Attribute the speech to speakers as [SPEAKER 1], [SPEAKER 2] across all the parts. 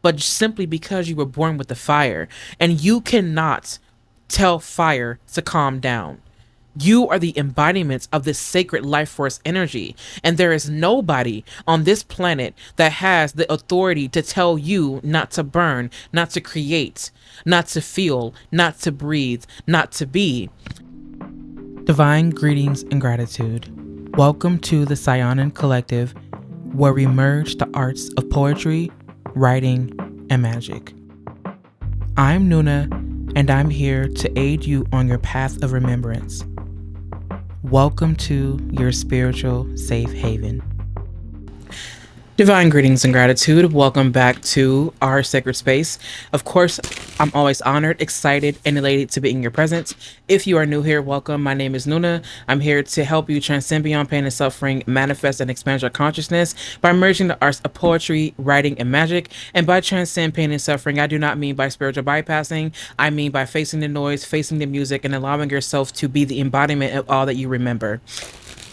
[SPEAKER 1] but simply because you were born with the fire. And you cannot tell fire to calm down. You are the embodiments of this sacred life force energy. And there is nobody on this planet that has the authority to tell you not to burn, not to create, not to feel, not to breathe, not to be. Divine greetings and gratitude. Welcome to the Saiyonan Collective, where we merge the arts of poetry, writing, and magic. I'm Nuna, and I'm here to aid you on your path of remembrance. Welcome to your spiritual safe haven. Divine greetings and gratitude. Welcome back to our sacred space. Of course, I'm always honored, excited, and elated to be in your presence. If you are new here, welcome. My name is Nuna. I'm here to help you transcend beyond pain and suffering, manifest and expand your consciousness by merging the arts of poetry, writing, and magic. And by transcend pain and suffering, I do not mean by spiritual bypassing. I mean by facing the noise, facing the music, and allowing yourself to be the embodiment of all that you remember.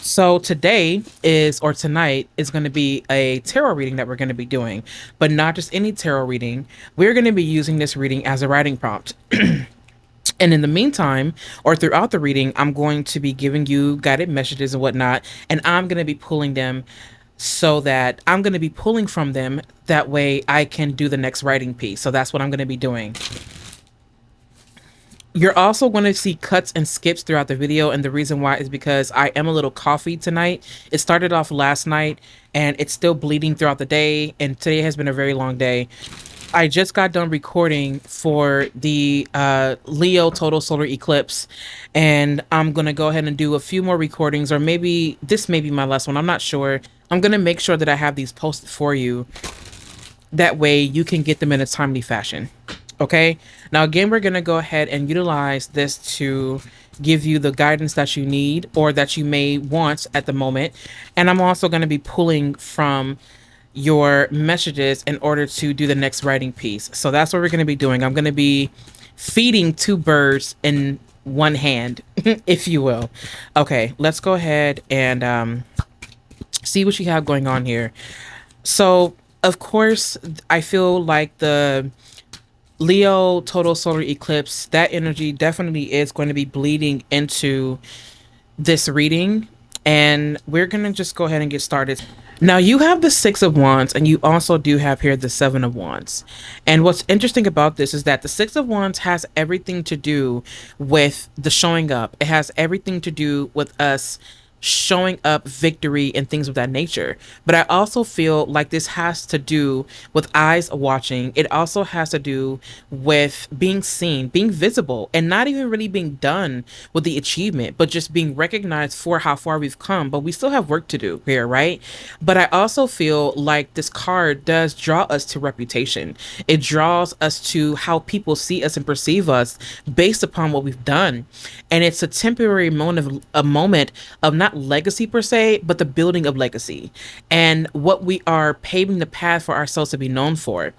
[SPEAKER 1] So tonight is going to be a tarot reading that we're going to be doing, but not just any tarot reading. We're going to be using this reading as a writing prompt. And in the meantime, or throughout the reading, I'm going to be giving you guided messages and whatnot, and I'm going to be pulling them so that I'm going to be pulling from them. That way I can do the next writing piece. So that's what I'm going to be doing. You're also going to see cuts and skips throughout the video, and the reason why is because I am a little coffee tonight. It started off last night, and it's still bleeding throughout the day, and today has been a very long day. I just got done recording for the Leo total solar eclipse, and I'm going to go ahead and do a few more recordings, or maybe this may be my last one. I'm not sure. I'm going to make sure that I have these posted for you. That way you can get them in a timely fashion. Okay, now again, we're going to go ahead and utilize this to give you the guidance that you need or that you may want at the moment. And I'm also going to be pulling from your messages in order to do the next writing piece. So that's what we're going to be doing. I'm going to be feeding two birds in one hand, if you will. Okay, let's go ahead and see what you have going on here. So, of course, I feel like the Leo total solar eclipse, that energy definitely is going to be bleeding into this reading, and we're going to just go ahead and get started. Now you have the Six of Wands, and you also do have here the Seven of Wands. And what's interesting about this is that the Six of Wands has everything to do with the showing up. It has everything to do with us showing up, victory, and things of that nature. But I also feel like this has to do with eyes watching. It also has to do with being seen, being visible, and not even really being done with the achievement, but just being recognized for how far we've come. But we still have work to do here, right? But I also feel like this card does draw us to reputation. It draws us to how people see us and perceive us based upon what we've done. And it's a temporary moment of not legacy per se, but the building of legacy and what we are paving the path for ourselves to be known for.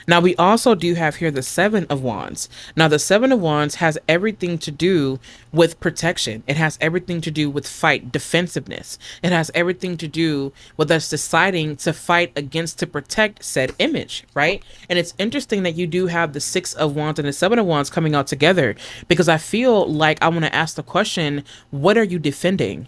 [SPEAKER 1] Now, we also do have here the Seven of Wands. Now, the Seven of Wands has everything to do with protection. It has everything to do with fight, defensiveness. It has everything to do with us deciding to fight against, to protect said image, right? And it's interesting that you do have the Six of Wands and the Seven of Wands coming out together, because I feel like I want to ask the question, what are you defending?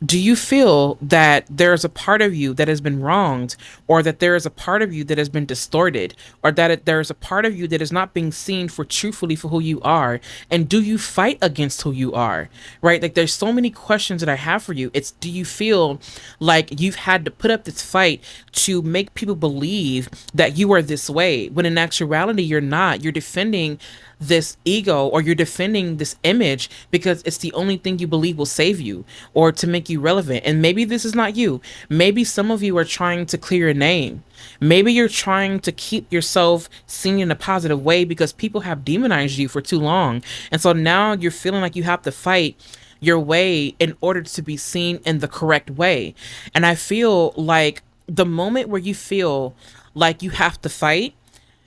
[SPEAKER 1] Do you feel that there's a part of you that has been wronged, or that there is a part of you that has been distorted, or that there's a part of you that is not being seen for truthfully for who you are? And do you fight against who you are, right? Like, there's so many questions that I have for you. It's, do you feel like you've had to put up this fight to make people believe that you are this way, when in actuality you're not? You're defending this ego, or you're defending this image because it's the only thing you believe will save you or to make you relevant. And maybe this is not you. Maybe some of you are trying to clear your name. Maybe you're trying to keep yourself seen in a positive way because people have demonized you for too long. And so now you're feeling like you have to fight your way in order to be seen in the correct way. And I feel like the moment where you feel like you have to fight,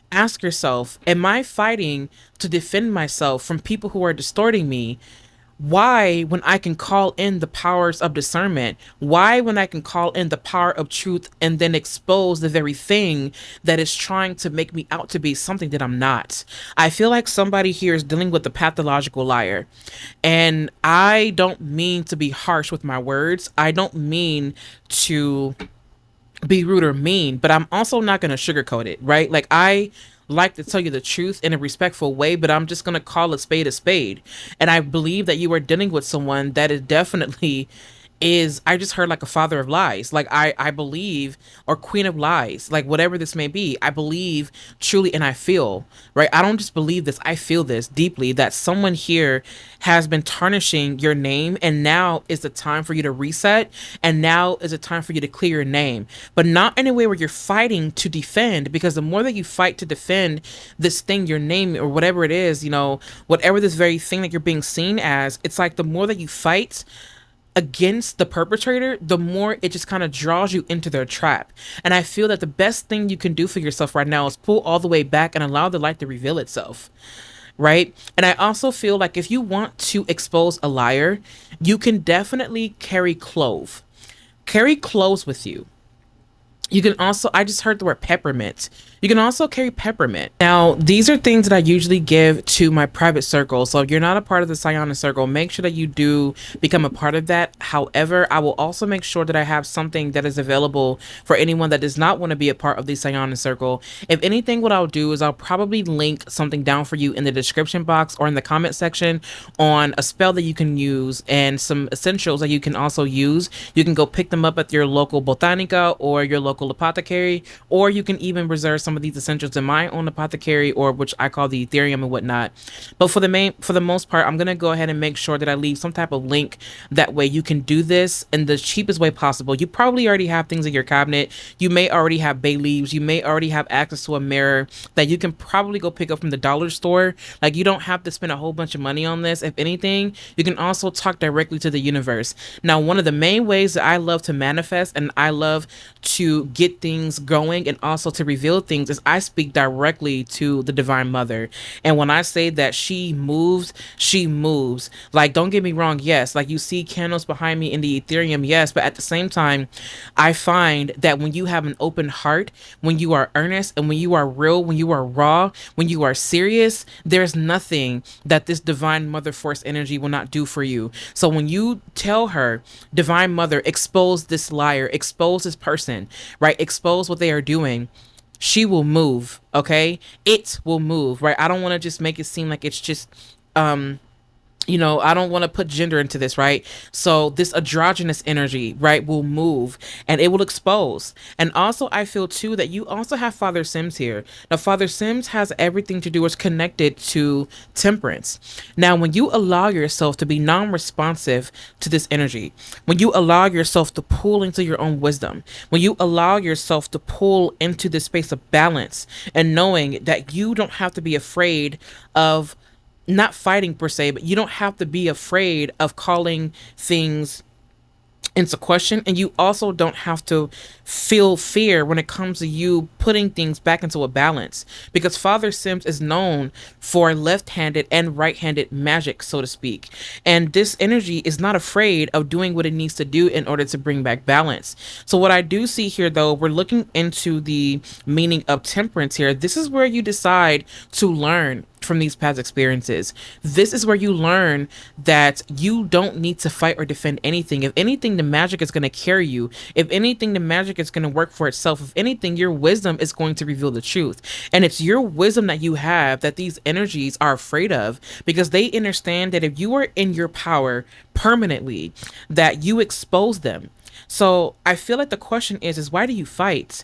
[SPEAKER 1] ask yourself, am I fighting to defend myself from people who are distorting me? Why, when I can call in the powers of discernment? Why, when I can call in the power of truth and then expose the very thing that is trying to make me out to be something that I'm not? I feel like somebody here is dealing with the pathological liar. And I don't mean to be harsh with my words. I don't mean to be rude or mean, but I'm also not going to sugarcoat it, right? Like, I like to tell you the truth in a respectful way, but I'm just going to call a spade a spade. And I believe that you are dealing with someone that is definitely is, I just heard like a father of lies. Like, I believe, or queen of lies, like whatever this may be. I believe truly, and I feel, right? I don't just believe this, I feel this deeply, that someone here has been tarnishing your name, and now is the time for you to reset, and now is the time for you to clear your name. But not in a way where you're fighting to defend, because the more that you fight to defend this thing, your name, or whatever it is, whatever this very thing that you're being seen as, it's like the more that you fight against the perpetrator, the more it just kind of draws you into their trap. And I feel that the best thing you can do for yourself right now is pull all the way back and allow the light to reveal itself. Right. And I also feel like if you want to expose a liar, you can definitely carry clove. Carry cloves with you. You can also, I just heard the word peppermint. You can also carry peppermint. Now, these are things that I usually give to my private circle. So if you're not a part of the Saiyonan circle, make sure that you do become a part of that. However, I will also make sure that I have something that is available for anyone that does not want to be a part of the Saiyonan circle. If anything, what I'll do is I'll probably link something down for you in the description box or in the comment section on a spell that you can use and some essentials that you can also use. You can go pick them up at your local botanica or your local apothecary, or you can even reserve some of these essentials in my own apothecary, or which I call the Ethereum and whatnot. But for the most part, I'm gonna go ahead and make sure that I leave some type of link. That way you can do this in the cheapest way possible. You probably already have things in your cabinet. You may already have bay leaves. You may already have access to a mirror that you can probably go pick up from the dollar store. Like, you don't have to spend a whole bunch of money on this. If anything, you can also talk directly to the universe. Now, one of the main ways that I love to manifest and I love to get things going and also to reveal things is I speak directly to the Divine Mother. And when I say that she moves, she moves. Like, don't get me wrong, yes, like you see candles behind me in the Ethereum, yes, but at the same time, I find that when you have an open heart, when you are earnest, and when you are real, when you are raw, when you are serious, there's nothing that this Divine Mother Force energy will not do for you. So when you tell her, Divine Mother, expose this liar, expose this person, right? Expose what they are doing. She will move, okay? It will move, right? I don't want to just make it seem like it's just I don't want to put gender into this, right? So this androgynous energy, right, will move and it will expose. And also, I feel too that you also have Father Sims here. Now, Father Sims has everything to do, is connected to temperance. Now, when you allow yourself to be non-responsive to this energy, when you allow yourself to pull into your own wisdom, when you allow yourself to pull into this space of balance and knowing that you don't have to be afraid of not fighting per se, but you don't have to be afraid of calling things into question, and you also don't have to feel fear when it comes to you putting things back into a balance, because Father Sims is known for left-handed and right-handed magic, so to speak, and this energy is not afraid of doing what it needs to do in order to bring back balance. So what I do see here, though, we're looking into the meaning of temperance here. This is where you decide to learn from these past experiences. This is where you learn that you don't need to fight or defend anything. If anything, the magic is going to carry you. If anything, the magic is going to work for itself. If anything, your wisdom is going to reveal the truth. And it's your wisdom that you have that these energies are afraid of, because they understand that if you are in your power permanently, that you expose them. So I feel like the question is why do you fight?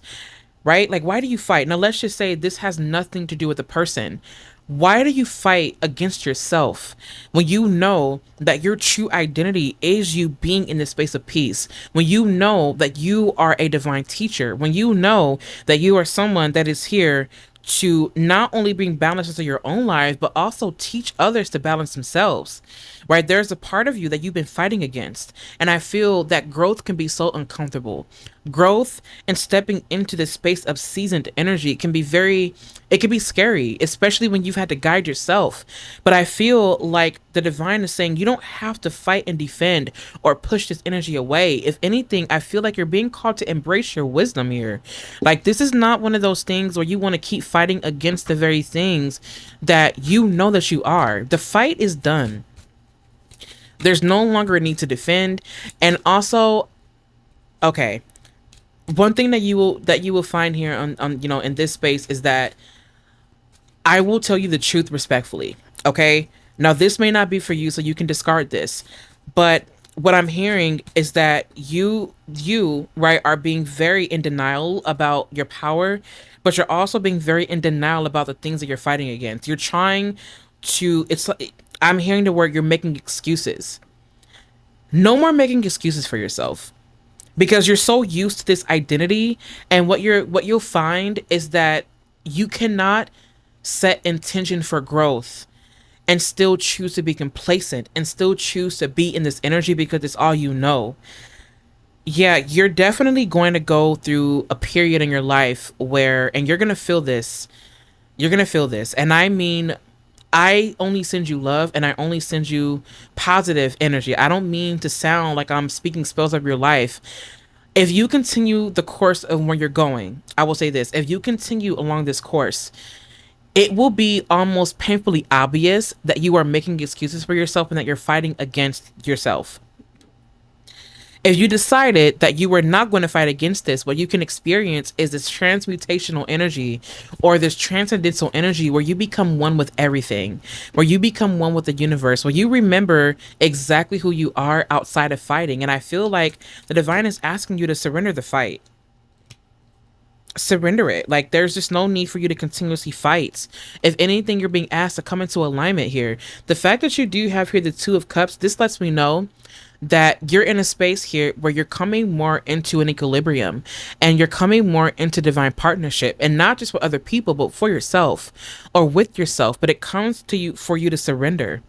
[SPEAKER 1] Right? Like, why do you fight? Now, let's just say this has nothing to do with the person. Why do you fight against yourself when you know that your true identity is you being in this space of peace? When you know that you are a divine teacher, when you know that you are someone that is here to not only bring balance into your own life, but also teach others to balance themselves, right? There's a part of you that you've been fighting against. And I feel that growth can be so uncomfortable. Growth and stepping into the space of seasoned energy can be it can be scary, especially when you've had to guide yourself. But I feel like the divine is saying you don't have to fight and defend or push this energy away. If anything, I feel like you're being called to embrace your wisdom here. Like, this is not one of those things where you want to keep fighting against the very things that you know that you are. The fight is done. There's no longer a need to defend. And also, okay, one thing that you will find here on in this space is that I will tell you the truth respectfully. Okay, now this may not be for you, so you can discard this, but what I'm hearing is that you right are being very in denial about your power, but you're also being very in denial about the things that you're fighting against. You're trying to it's like I'm hearing the word you're making excuses. No more making excuses for yourself, because you're so used to this identity, and what you'll find is that you cannot set intention for growth and still choose to be complacent and still choose to be in this energy because it's all you know. Yeah, you're definitely going to go through a period in your life where, and you're going to feel this. You're going to feel this. And I mean, I only send you love and I only send you positive energy. I don't mean to sound like I'm speaking spells of your life. If you continue the course of where you're going, I will say this: if you continue along this course, it will be almost painfully obvious that you are making excuses for yourself and that you're fighting against yourself. If you decided that you were not going to fight against this, what you can experience is this transmutational energy or this transcendental energy where you become one with everything, where you become one with the universe, where you remember exactly who you are outside of fighting. And I feel like the divine is asking you to surrender the fight. Surrender it. Like, there's just no need for you to continuously fight. If anything, you're being asked to come into alignment here. The fact that you do have here the Two of Cups, this lets me know that you're in a space here where you're coming more into an equilibrium and you're coming more into divine partnership, and not just with other people but for yourself or with yourself. But it comes to you for you to surrender.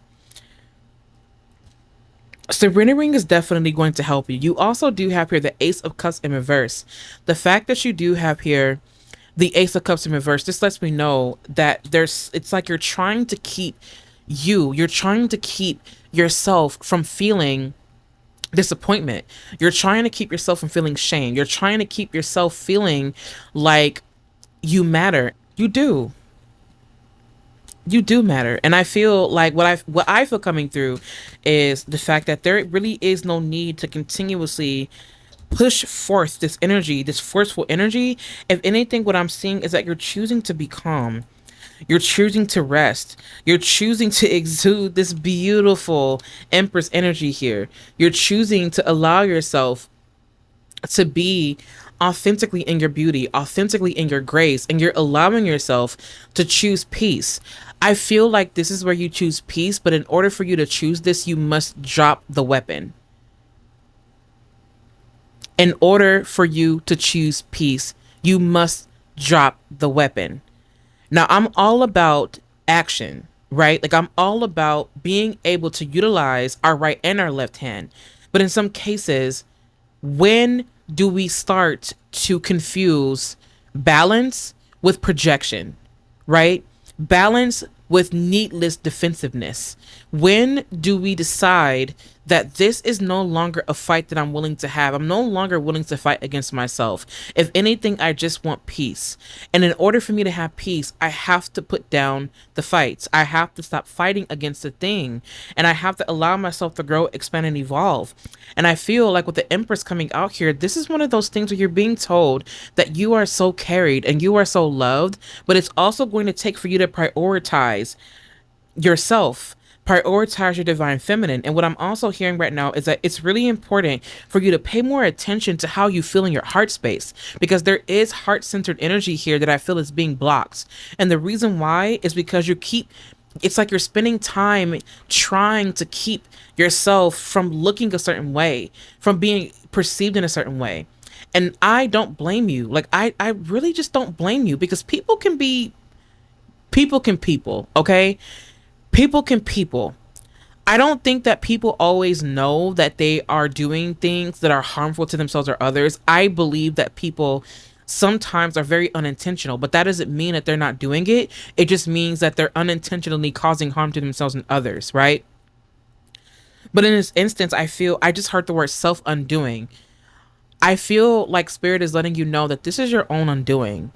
[SPEAKER 1] Surrendering is definitely going to help you. You also do have here the Ace of Cups in reverse. The fact that you do have here the Ace of Cups in reverse, this lets me know that it's like you're trying to keep yourself from feeling disappointment. You're trying to keep yourself from feeling shame. You're trying to keep yourself feeling like you matter. You do. You do matter. And I feel like what I feel coming through is the fact that there really is no need to continuously push forth this energy, this forceful energy. If anything, what I'm seeing is that you're choosing to be calm. You're choosing to rest. You're choosing to exude this beautiful Empress energy here. You're choosing to allow yourself to be authentically in your beauty, authentically in your grace, and you're allowing yourself to choose peace. I feel like this is where you choose peace, but in order for you to choose this, you must drop the weapon. In order for you to choose peace, you must drop the weapon. Now, I'm all about action, right? Like, I'm all about being able to utilize our right and our left hand. But in some cases, when do we start to confuse balance with projection, right? Balance with needless defensiveness. When do we decide that this is no longer a fight that I'm willing to have? I'm no longer willing to fight against myself. If anything, I just want peace. And in order for me to have peace, I have to put down the fights. I have to stop fighting against the thing. And I have to allow myself to grow, expand, and evolve. And I feel like with the Empress coming out here, this is one of those things where you're being told that you are so carried and you are so loved, but it's also going to take for you to prioritize yourself, prioritize your divine feminine. And what I'm also hearing right now is that it's really important for you to pay more attention to how you feel in your heart space, because there is heart-centered energy here that I feel is being blocked. And the reason why is because it's like you're spending time trying to keep yourself from looking a certain way, from being perceived in a certain way. And I don't blame you. Like, I really just don't blame you, because people can people, okay? People can people. I don't think that people always know that they are doing things that are harmful to themselves or others. I believe that people sometimes are very unintentional, but that doesn't mean that they're not doing it. It just means that they're unintentionally causing harm to themselves and others, right? But in this instance, I just heard the word self undoing. I feel like spirit is letting you know that this is your own undoing.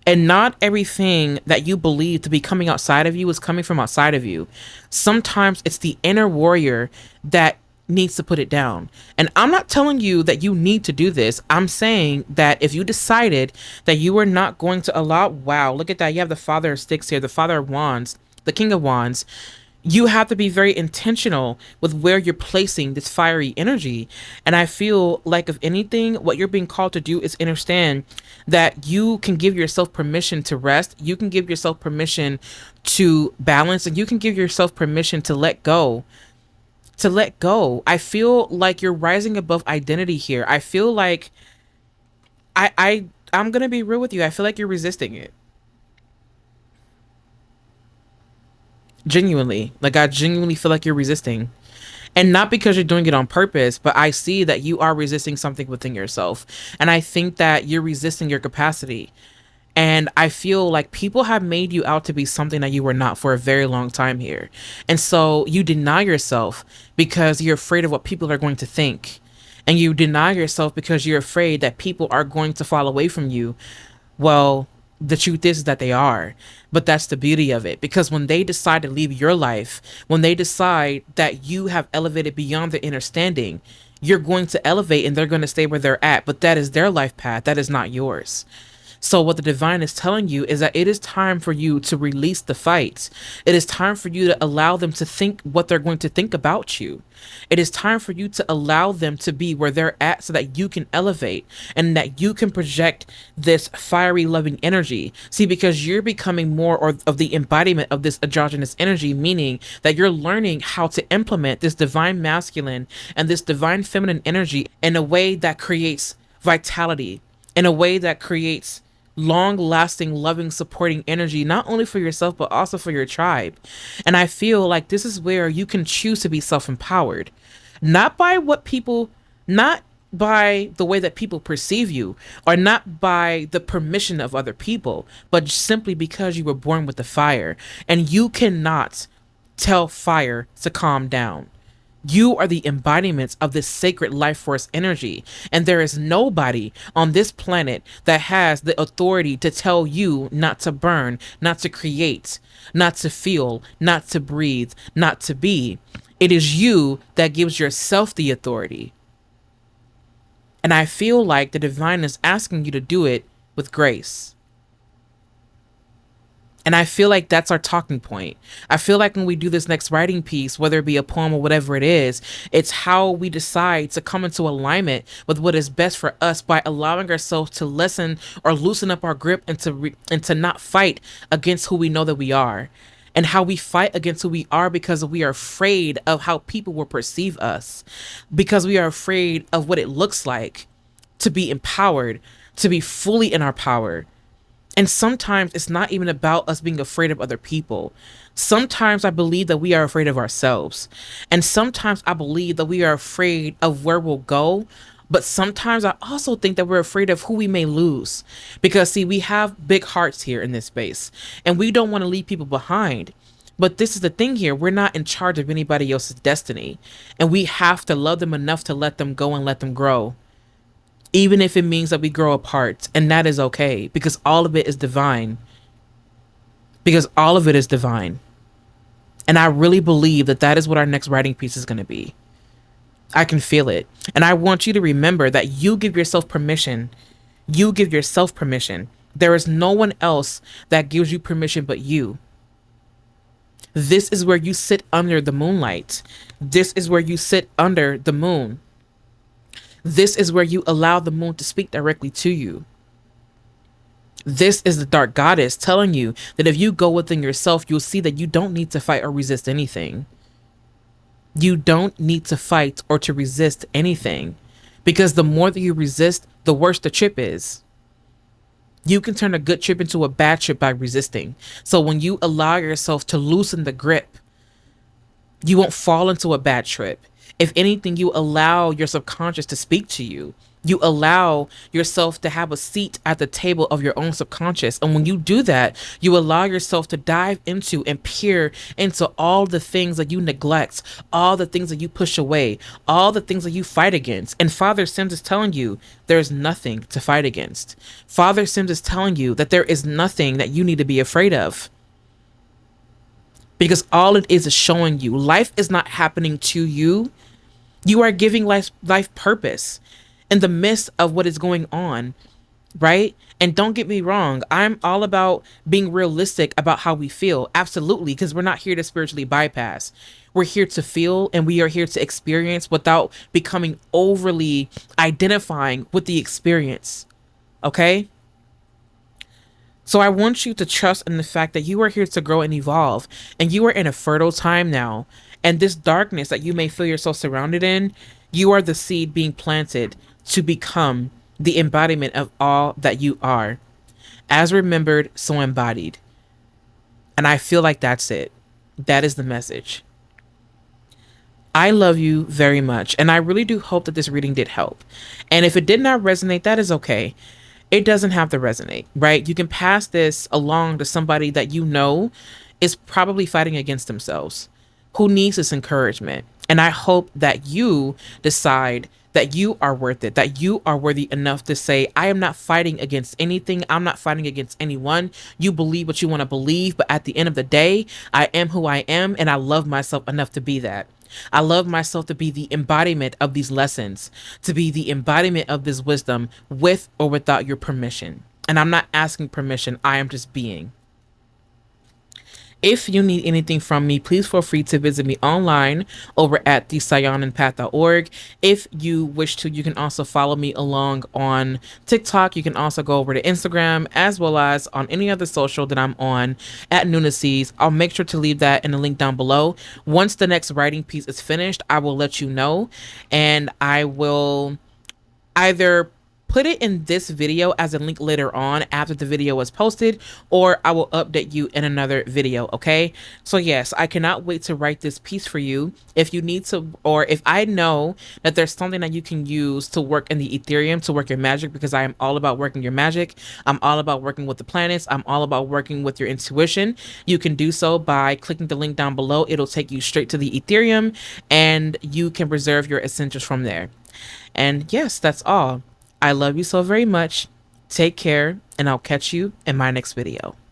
[SPEAKER 1] And not everything that you believe to be coming outside of you is coming from outside of you. Sometimes it's the inner warrior that needs to put it down. And I'm not telling you that you need to do this. I'm saying that if you decided that you were not going to allow, wow, look at that. You have the Father of Sticks here, the Father of Wands, the King of Wands. You have to be very intentional with where you're placing this fiery energy. And I feel like, if anything, what you're being called to do is understand that you can give yourself permission to rest. You can give yourself permission to balance, and you can give yourself permission to let go. To let go. I feel like you're rising above identity here. I feel like I'm gonna be real with you. I feel like you're resisting it. Genuinely. Like, I genuinely feel like you're resisting. And not because you're doing it on purpose, but I see that you are resisting something within yourself. And I think that you're resisting your capacity. And I feel like people have made you out to be something that you were not for a very long time here. And so you deny yourself because you're afraid of what people are going to think. And you deny yourself because you're afraid that people are going to fall away from you. Well, the truth is that they are. But that's the beauty of it. Because when they decide to leave your life, when they decide that you have elevated beyond their understanding, you're going to elevate and they're going to stay where they're at. But that is their life path. That is not yours. So what the divine is telling you is that it is time for you to release the fights. It is time for you to allow them to think what they're going to think about you. It is time for you to allow them to be where they're at so that you can elevate and that you can project this fiery loving energy. See, because you're becoming more of the embodiment of this androgynous energy, meaning that you're learning how to implement this divine masculine and this divine feminine energy in a way that creates vitality, in a way that creates long lasting, loving, supporting energy, not only for yourself, but also for your tribe. And I feel like this is where you can choose to be self empowered, not by what people, not by the way that people perceive you, or not by the permission of other people, but simply because you were born with the fire. And you cannot tell fire to calm down. You are the embodiments of this sacred life force energy. And there is nobody on this planet that has the authority to tell you not to burn, not to create, not to feel, not to breathe, not to be. It is you that gives yourself the authority. And I feel like the divine is asking you to do it with grace. And I feel like that's our talking point. I feel like when we do this next writing piece, whether it be a poem or whatever it is, it's how we decide to come into alignment with what is best for us by allowing ourselves to lessen or loosen up our grip and to not fight against who we know that we are. And how we fight against who we are because we are afraid of how people will perceive us. Because we are afraid of what it looks like to be empowered, to be fully in our power. And sometimes it's not even about us being afraid of other people. Sometimes I believe that we are afraid of ourselves. And sometimes I believe that we are afraid of where we'll go. But sometimes I also think that we're afraid of who we may lose. Because, see, we have big hearts here in this space. And we don't want to leave people behind. But this is the thing here. We're not in charge of anybody else's destiny. And we have to love them enough to let them go and let them grow. Even if it means that we grow apart, and that is okay, because all of it is divine. Because all of it is divine. And I really believe that that is what our next writing piece is going to be. I can feel it. And I want you to remember that you give yourself permission. You give yourself permission. There is no one else that gives you permission but you. This is where you sit under the moonlight. This is where you sit under the moon. This is where you allow the moon to speak directly to you. This is the dark goddess telling you that if you go within yourself, you'll see that you don't need to fight or resist anything. You don't need to fight or to resist anything. Because the more that you resist, the worse the trip is. You can turn a good trip into a bad trip by resisting. So when you allow yourself to loosen the grip, You won't fall into a bad trip. If anything, you allow your subconscious to speak to you. You allow yourself to have a seat at the table of your own subconscious. And when you do that, you allow yourself to dive into and peer into all the things that you neglect, all the things that you push away, all the things that you fight against. And Father Sims is telling you there's nothing to fight against. Father Sims is telling you that there is nothing that you need to be afraid of, because all it is showing you life is not happening to you. You are giving life purpose in the midst of what is going on, right? And don't get me wrong, I'm all about being realistic about how we feel. Absolutely, because we're not here to spiritually bypass. We're here to feel, and we are here to experience without becoming overly identifying with the experience. Okay? So I want you to trust in the fact that you are here to grow and evolve, and you are in a fertile time now. And this darkness that you may feel yourself surrounded in, you are the seed being planted to become the embodiment of all that you are. As remembered, so embodied. And I feel like that's it. That is the message. I love you very much, and I really do hope that this reading did help. And if it did not resonate, that is okay. It doesn't have to resonate, right? You can pass this along to somebody that you know is probably fighting against themselves, who needs this encouragement. And I hope that you decide that you are worth it, that you are worthy enough to say, I am not fighting against anything. I'm not fighting against anyone. You believe what you want to believe. But at the end of the day, I am who I am, and I love myself enough to be that. I love myself to be the embodiment of these lessons, to be the embodiment of this wisdom with or without your permission. And I'm not asking permission, I am just being. If you need anything from me, please feel free to visit me online over at the Saiyonanpath.org. If you wish to, you can also follow me along on TikTok. You can also go over to Instagram, as well as on any other social that I'm on at Nuna Sees. I'll make sure to leave that in the link down below. Once the next writing piece is finished, I will let you know, and I will either put it in this video as a link later on after the video was posted, or I will update you in another video. Okay, so yes, I cannot wait to write this piece for you. If you need to, or if I know that there's something that you can use to work in the Ethereum, to work your magic, because I am all about working your magic, I'm all about working with the planets, I'm all about working with your intuition, you can do so by clicking the link down below. It'll take you straight to the Ethereum, and you can reserve your essentials from there. And yes, that's all. I love you so very much. Take care, and I'll catch you in my next video.